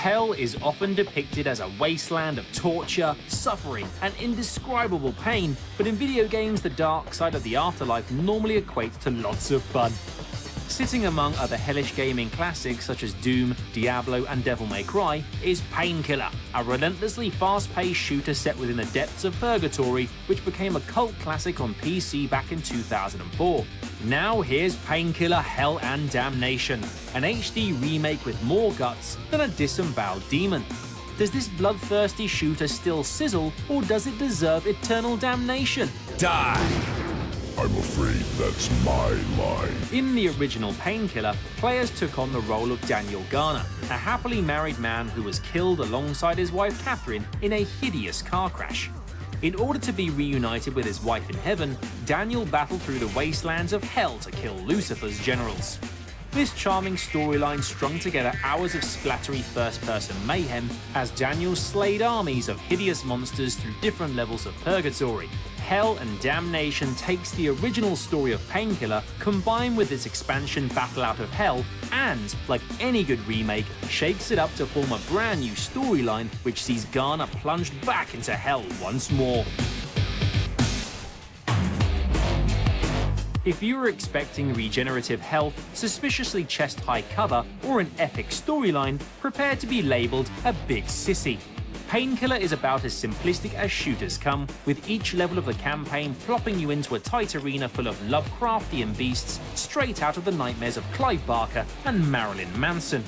Hell is often depicted as a wasteland of torture, suffering, and indescribable pain, but in video games the dark side of the afterlife normally equates to lots of fun. Sitting among other hellish gaming classics such as Doom, Diablo, and Devil May Cry is Painkiller, a relentlessly fast-paced shooter set within the depths of purgatory, which became a cult classic on PC back in 2004. Now here's Painkiller Hell and Damnation, an HD remake with more guts than a disemboweled demon. Does this bloodthirsty shooter still sizzle, or does it deserve eternal damnation? Die! I'm afraid that's my line. In the original Painkiller, players took on the role of Daniel Garner, a happily married man who was killed alongside his wife Catherine in a hideous car crash. In order to be reunited with his wife in heaven, Daniel battled through the wastelands of hell to kill Lucifer's generals. This charming storyline strung together hours of splattery first-person mayhem as Daniel slayed armies of hideous monsters through different levels of purgatory. Hell and Damnation takes the original story of Painkiller, combined with its expansion Battle Out of Hell, and, like any good remake, shakes it up to form a brand new storyline which sees Garner plunged back into hell once more. If you were expecting regenerative health, suspiciously chest-high cover, or an epic storyline, prepare to be labelled a big sissy. Painkiller is about as simplistic as shooters come, with each level of the campaign plopping you into a tight arena full of Lovecraftian beasts straight out of the nightmares of Clive Barker and Marilyn Manson.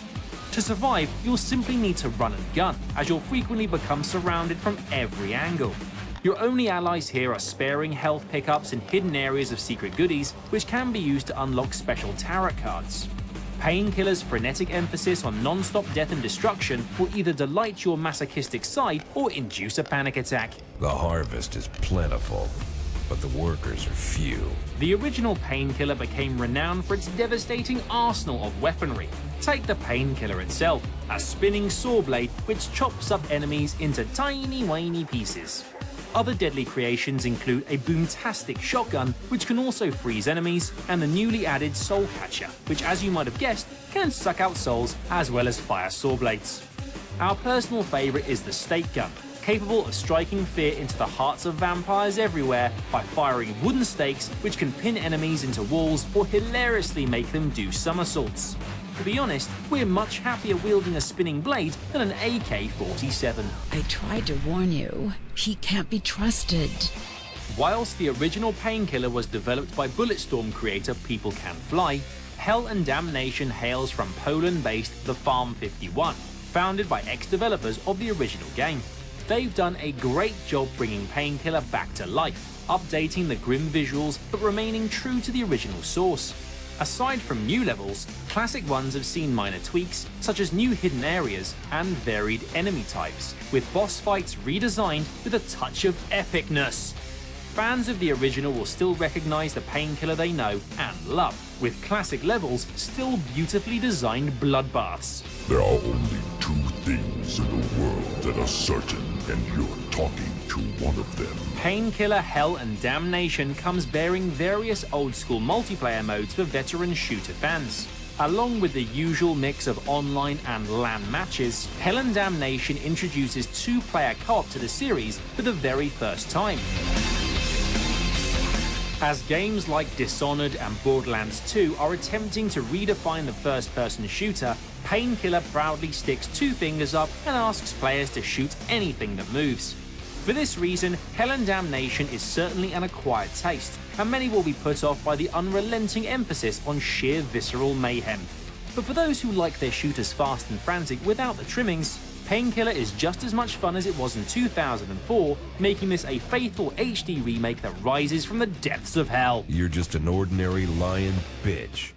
To survive, you'll simply need to run and gun, as you'll frequently become surrounded from every angle. Your only allies here are sparing health pickups and hidden areas of secret goodies, which can be used to unlock special tarot cards. Painkiller's frenetic emphasis on non-stop death and destruction will either delight your masochistic side or induce a panic attack. The harvest is plentiful, but the workers are few. The original Painkiller became renowned for its devastating arsenal of weaponry. Take the Painkiller itself, a spinning saw blade which chops up enemies into tiny whiny pieces. Other deadly creations include a boomtastic shotgun, which can also freeze enemies, and the newly added Soul Catcher, which, as you might have guessed, can suck out souls as well as fire saw blades. Our personal favourite is the Stake Gun, capable of striking fear into the hearts of vampires everywhere by firing wooden stakes which can pin enemies into walls or hilariously make them do somersaults. To be honest, we're much happier wielding a spinning blade than an AK-47. I tried to warn you. He can't be trusted. Whilst the original Painkiller was developed by Bulletstorm creator People Can Fly, Hell and Damnation hails from Poland-based The Farm 51, founded by ex-developers of the original game. They've done a great job bringing Painkiller back to life, updating the grim visuals but remaining true to the original source. Aside from new levels, classic ones have seen minor tweaks, such as new hidden areas and varied enemy types, with boss fights redesigned with a touch of epicness. Fans of the original will still recognize the Painkiller they know and love, with classic levels still beautifully designed bloodbaths. There are only two things in the world that are certain, and you're talking to one of them. Painkiller Hell and Damnation comes bearing various old-school multiplayer modes for veteran shooter fans. Along with the usual mix of online and LAN matches, Hell and Damnation introduces two-player co-op to the series for the very first time. As games like Dishonored and Borderlands 2 are attempting to redefine the first-person shooter, Painkiller proudly sticks two fingers up and asks players to shoot anything that moves. For this reason, Hell and Damnation is certainly an acquired taste, and many will be put off by the unrelenting emphasis on sheer visceral mayhem. But for those who like their shooters fast and frantic without the trimmings, Painkiller is just as much fun as it was in 2004, making this a faithful HD remake that rises from the depths of hell. You're just an ordinary lying bitch.